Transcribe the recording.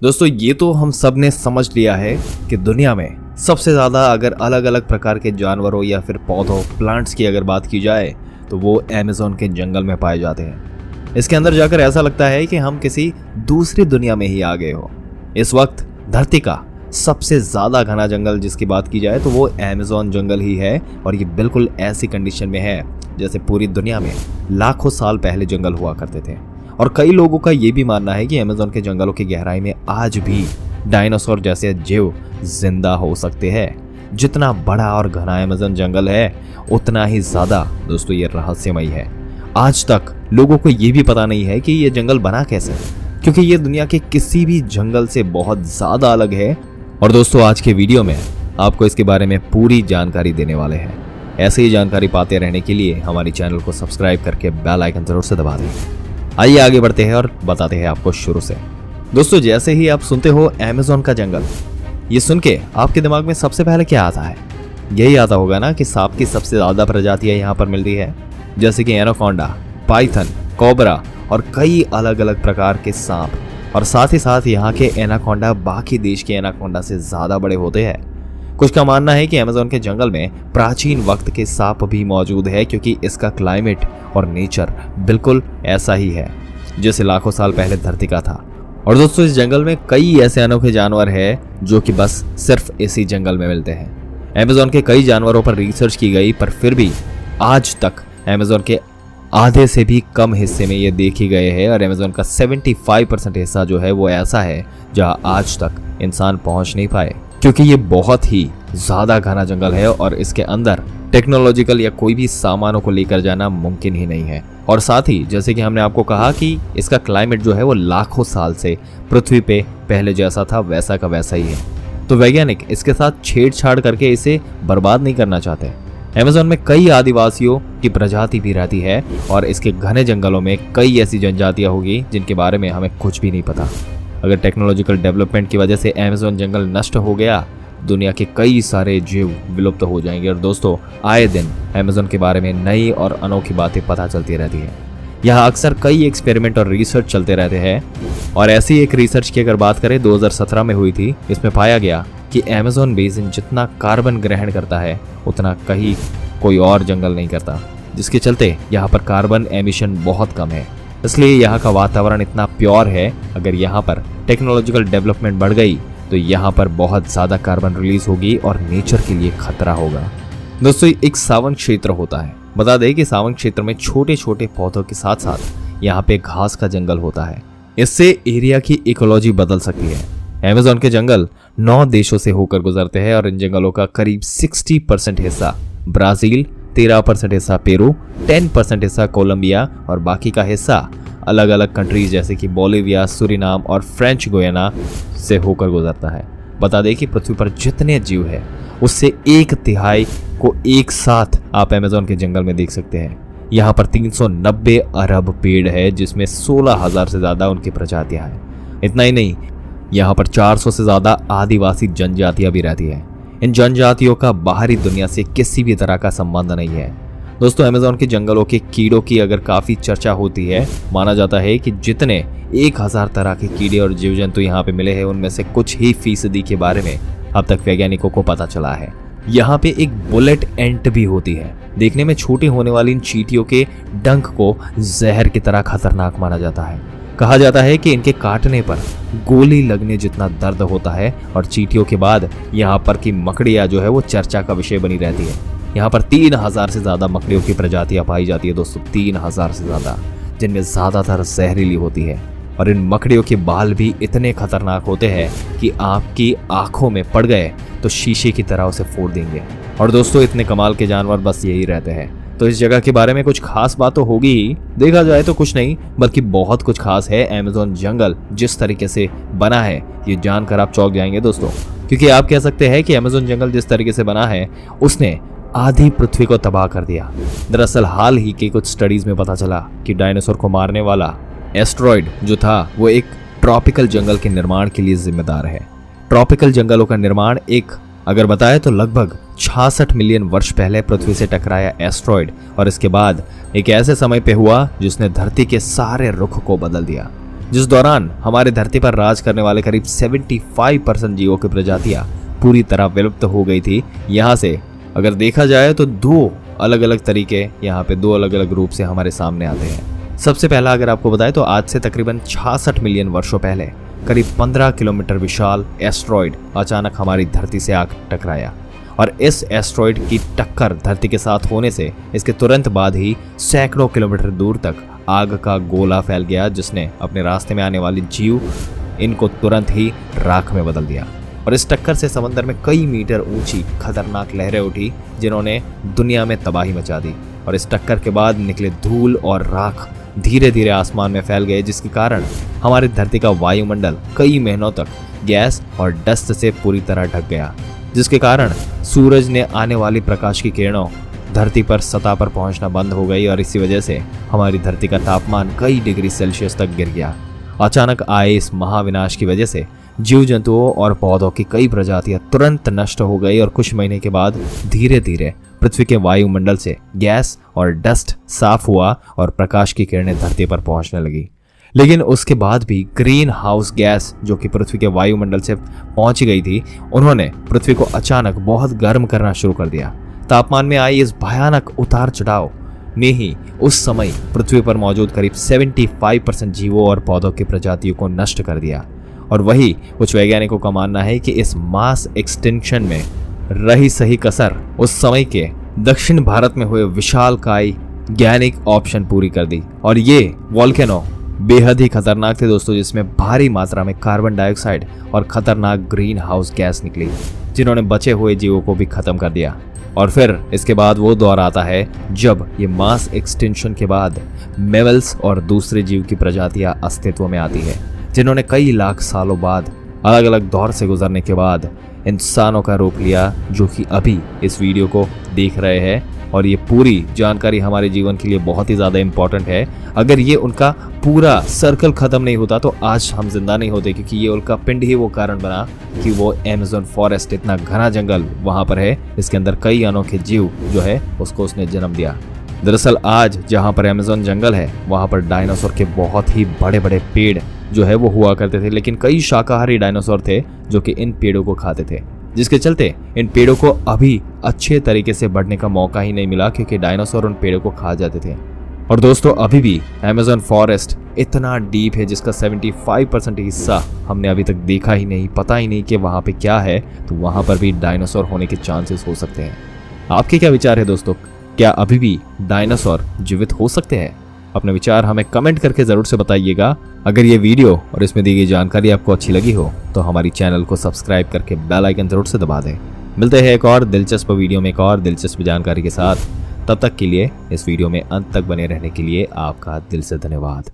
दोस्तों ये तो हम सब ने समझ लिया है कि दुनिया में सबसे ज़्यादा अगर अलग अलग प्रकार के जानवरों या फिर पौधों प्लांट्स की अगर बात की जाए तो वो अमेज़न के जंगल में पाए जाते हैं। इसके अंदर जाकर ऐसा लगता है कि हम किसी दूसरी दुनिया में ही आ गए हो। इस वक्त धरती का सबसे ज़्यादा घना जंगल जिसकी बात की जाए तो वो अमेज़न जंगल ही है, और ये बिल्कुल ऐसी कंडीशन में है जैसे पूरी दुनिया में लाखों साल पहले जंगल हुआ करते थे। और कई लोगों का ये भी मानना है कि अमेज़न के जंगलों की गहराई में आज भी डायनासोर जैसे जीव जिंदा हो सकते हैं। जितना बड़ा और घना अमेज़न जंगल है उतना ही ज़्यादा दोस्तों ये रहस्यमयी है। आज तक लोगों को ये भी पता नहीं है कि ये जंगल बना कैसे, क्योंकि ये दुनिया के किसी भी जंगल से बहुत ज़्यादा अलग है। और दोस्तों आज के वीडियो में आपको इसके बारे में पूरी जानकारी देने वाले हैं। ऐसे ही जानकारी पाते रहने के लिए हमारी चैनल को सब्सक्राइब करके बेल आइकन जरूर से दबा दें। आइए आगे बढ़ते हैं और बताते हैं आपको शुरू से। दोस्तों जैसे ही आप सुनते हो अमेज़न का जंगल, ये सुन के आपके दिमाग में सबसे पहले क्या आता है? यही आता होगा ना कि सांप की सबसे ज़्यादा प्रजातियां यहाँ पर मिलती है, जैसे कि एनाकोंडा, पाइथन, कोबरा और कई अलग अलग प्रकार के सांप। और साथ ही साथ यहाँ के एनाकोंडा बाकी देश के एनाकोंडा से ज़्यादा बड़े होते हैं। कुछ का मानना है कि अमेज़न के जंगल में प्राचीन वक्त के सांप भी मौजूद है, क्योंकि इसका क्लाइमेट और नेचर बिल्कुल ऐसा ही है जैसे लाखों साल पहले धरती का था। और दोस्तों इस जंगल में कई ऐसे अनोखे जानवर हैं जो कि बस सिर्फ इसी जंगल में मिलते हैं। अमेज़न के कई जानवरों पर रिसर्च की गई, पर फिर भी आज तक अमेज़न के आधे से भी कम हिस्से में ये देखे गए हैं। और अमेज़न का 75% हिस्सा जो है वो ऐसा है जहाँ आज तक इंसान पहुँच नहीं पाए, क्योंकि ये बहुत ही ज़्यादा घना जंगल है और इसके अंदर टेक्नोलॉजिकल या कोई भी सामानों को लेकर जाना मुमकिन ही नहीं है। और साथ ही जैसे कि हमने आपको कहा कि इसका क्लाइमेट जो है वो लाखों साल से पृथ्वी पे पहले जैसा था वैसा का वैसा ही है। तो वैज्ञानिक इसके साथ छेड़छाड़ करके इसे बर्बाद नहीं करना चाहते। अमेज़न में कई आदिवासियों की प्रजाति भी रहती है और इसके घने जंगलों में कई ऐसी जनजातियां होगी जिनके बारे में हमें कुछ भी नहीं पता। अगर टेक्नोलॉजिकल डेवलपमेंट की वजह से अमेज़न जंगल नष्ट हो गया, दुनिया के कई सारे जीव विलुप्त हो जाएंगे। और दोस्तों आए दिन अमेज़न के बारे में नई और अनोखी बातें पता चलती रहती है। यहाँ अक्सर कई एक्सपेरिमेंट और रिसर्च चलते रहते हैं। और ऐसी एक रिसर्च की अगर बात करें 2017 में हुई थी। इसमें पाया गया कि अमेज़न बेसिन जितना कार्बन ग्रहण करता है उतना कहीं कोई और जंगल नहीं करता, जिसके चलते यहाँ पर कार्बन एमिशन बहुत कम है। इसलिए यहाँ का वातावरण इतना प्योर है। अगर यहाँ पर टेक्नोलॉजिकल डेवलपमेंट बढ़ गई तो यहाँ पर बहुत ज़्यादा कार्बन रिलीज होगी और नेचर के लिए खतरा होगा। दोस्तों एक सावन क्षेत्र होता है। बता दें कि सावन क्षेत्र में छोटे छोटे पौधों के साथ साथ यहाँ पे घास का जंगल होता है। इससे एरिया की इकोलॉजी बदल सकती है। अमेज़न के जंगल 9 देशों से होकर गुजरते हैं और इन जंगलों का करीब 60% हिस्सा ब्राज़ील, 13% हिस्सा पेरू, 10% हिस्सा कोलंबिया और बाकी का हिस्सा अलग अलग कंट्रीज जैसे कि बोलिविया, सूरीनाम और फ्रेंच गुयाना से होकर गुजरता है। बता दें कि पृथ्वी पर जितने जीव हैं उससे 1/3 को एक साथ आप अमेज़न के जंगल में देख सकते हैं। यहाँ पर 390 अरब पेड़ है, जिसमें 16,000 से ज़्यादा उनकी प्रजातियाँ हैं। इतना ही नहीं, यहाँ पर 400 से ज़्यादा आदिवासी जनजातियाँ भी रहती हैं। इन जनजातियों का बाहरी दुनिया से किसी भी तरह का संबंध नहीं है। दोस्तों अमेज़न के जंगलों के कीड़ों की अगर काफ़ी चर्चा होती है, माना जाता है कि जितने 1000 तरह के कीड़े और जीव जंतु यहाँ पे मिले हैं उनमें से कुछ ही फीसदी के बारे में अब तक वैज्ञानिकों को पता चला है। यहाँ पे एक बुलेट एंट भी होती है। देखने में छोटी होने वाली इन चींटियों के डंक को जहर की तरह खतरनाक माना जाता है। कहा जाता है कि इनके काटने पर गोली लगने जितना दर्द होता है। और चींटियों के बाद यहाँ पर की मकड़ियाँ जो है वो चर्चा का विषय बनी रहती है। यहाँ पर 3000 से ज़्यादा मकड़ियों की प्रजातियाँ पाई जाती है दोस्तों, 3000 से ज़्यादा, जिनमें ज़्यादातर जहरीली होती है। और इन मकड़ियों के बाल भी इतने खतरनाक होते हैं कि आपकी आंखों में पड़ गए तो शीशे की तरह उसे फोड़ देंगे। और दोस्तों इतने कमाल के जानवर बस यही रहते हैं। तो इस जगह के बारे में कुछ खास बात तो होगी ही, देखा जाए तो कुछ नहीं बल्कि बहुत कुछ खास है। अमेज़न जंगल जिस तरीके से बना है ये जानकर आप चौंक जाएंगे दोस्तों, क्योंकि आप कह सकते हैं कि अमेज़न जंगल जिस तरीके से बना है उसने आधी पृथ्वी को तबाह कर दिया। दरअसल हाल ही के कुछ स्टडीज में पता चला कि डायनासोर को मारने वाला एस्टेरॉयड जो था वो एक ट्रॉपिकल जंगल के निर्माण के लिए जिम्मेदार है। ट्रॉपिकल जंगलों का निर्माण एक अगर बताए तो लगभग 66 मिलियन वर्ष पहले पृथ्वी से टकराया एस्टेरॉयड और इसके बाद एक ऐसे समय पे हुआ जिसने धरती के सारे रुख को बदल दिया। जिस दौरान हमारे धरती पर राज करने वाले करीब 75% जीवों की प्रजातियां पूरी तरह विलुप्त हो गई थी। यहाँ से अगर देखा जाए तो दो अलग अलग तरीके यहाँ पे दो अलग अलग रूप से हमारे सामने आते हैं। सबसे पहला अगर आपको बताएं तो आज से तकरीबन 66 मिलियन वर्षों पहले करीब 15 किलोमीटर विशाल एस्ट्रॉइड अचानक हमारी धरती से आकर टकराया और इस एस्ट्रॉइड की टक्कर धरती के साथ होने से इसके तुरंत बाद ही सैकड़ों किलोमीटर दूर तक आग का गोला फैल गया, जिसने अपने रास्ते में आने वाली जीव इनको तुरंत ही राख में बदल दिया। और इस टक्कर से समंदर में कई मीटर ऊंची खतरनाक लहरें उठी, जिन्होंने दुनिया में तबाही मचा दी। और इस टक्कर के बाद निकले धूल और राख धीरे धीरे आसमान में फैल गए, जिसके कारण हमारी धरती का वायुमंडल कई महीनों तक गैस और डस्ट से पूरी तरह ढक गया, जिसके कारण सूरज ने आने वाली प्रकाश की किरणों धरती पर सतह पर पहुंचना बंद हो गई और इसी वजह से हमारी धरती का तापमान कई डिग्री सेल्सियस तक गिर गया। अचानक आए इस महाविनाश की वजह से जीव जंतुओं और पौधों की कई प्रजातियां तुरंत नष्ट हो गई और कुछ महीने के बाद धीरे धीरे पृथ्वी के वायुमंडल से गैस और डस्ट साफ हुआ और प्रकाश की किरणें धरती पर पहुंचने लगी। लेकिन उसके बाद भी ग्रीन हाउस गैस जो कि पृथ्वी के वायुमंडल से पहुंच गई थी, उन्होंने पृथ्वी को अचानक बहुत गर्म करना शुरू कर दिया। तापमान में आई इस भयानक उतार चढ़ाव ने ही उस समय पृथ्वी पर मौजूद करीब 75% जीवों और पौधों की प्रजातियों को नष्ट कर दिया। और वही कुछ वैज्ञानिकों का मानना है कि इस मास एक्सटिंक्शन में रही सही कसर उस समय के दक्षिण भारत में हुए विशालकाय वैज्ञानिक ऑप्शन पूरी कर दी। और ये वोल्केनो बेहद ही खतरनाक थे दोस्तों, जिसमें भारी मात्रा में कार्बन डाइऑक्साइड और खतरनाक ग्रीन हाउस गैस निकली, जिन्होंने बचे हुए जीवों को भी खत्म कर दिया। और फिर इसके बाद वो दौर आता है जब ये मास एक्सटिंक्शन के बाद मैमल्स और दूसरे जीव की प्रजातियां अस्तित्व में आती है, जिन्होंने कई लाख सालों बाद अलग अलग दौर से गुजरने के बाद इंसानों का रूप लिया, जो कि अभी इस वीडियो को देख रहे हैं। और ये पूरी जानकारी हमारे जीवन के लिए बहुत ही ज़्यादा इम्पॉर्टेंट है। अगर ये उनका पूरा सर्कल ख़त्म नहीं होता तो आज हम जिंदा नहीं होते, क्योंकि ये उनका पिंड ही वो कारण बना कि वो अमेज़न फॉरेस्ट इतना घना जंगल वहाँ पर है, इसके अंदर कई अनोखे जीव जो है उसको उसने जन्म दिया। दरअसल आज जहाँ पर अमेज़न जंगल है वहाँ पर डायनासोर के बहुत ही बड़े बड़े पेड़ जो है वो हुआ करते थे, लेकिन कई शाकाहारी डायनासोर थे जो कि इन पेड़ों को खाते थे, जिसके चलते इन पेड़ों को अभी अच्छे तरीके से बढ़ने का मौका ही नहीं मिला, क्योंकि डायनासोर उन पेड़ों को खा जाते थे। और दोस्तों अभी भी अमेज़न फॉरेस्ट इतना डीप है जिसका 75% हिस्सा हमने अभी तक देखा ही नहीं, पता ही नहीं कि वहाँ पे क्या है, तो वहाँ पर भी डायनासोर होने के चांसेस हो सकते हैं। आपके क्या विचार है दोस्तों, क्या अभी भी डायनासोर जीवित हो सकते हैं? अपने विचार हमें कमेंट करके ज़रूर से बताइएगा। अगर ये वीडियो और इसमें दी गई जानकारी आपको अच्छी लगी हो तो हमारी चैनल को सब्सक्राइब करके बेल आइकन ज़रूर से दबा दें। मिलते हैं एक और दिलचस्प वीडियो में एक और दिलचस्प जानकारी के साथ। तब तक के लिए इस वीडियो में अंत तक बने रहने के लिए आपका दिल से धन्यवाद।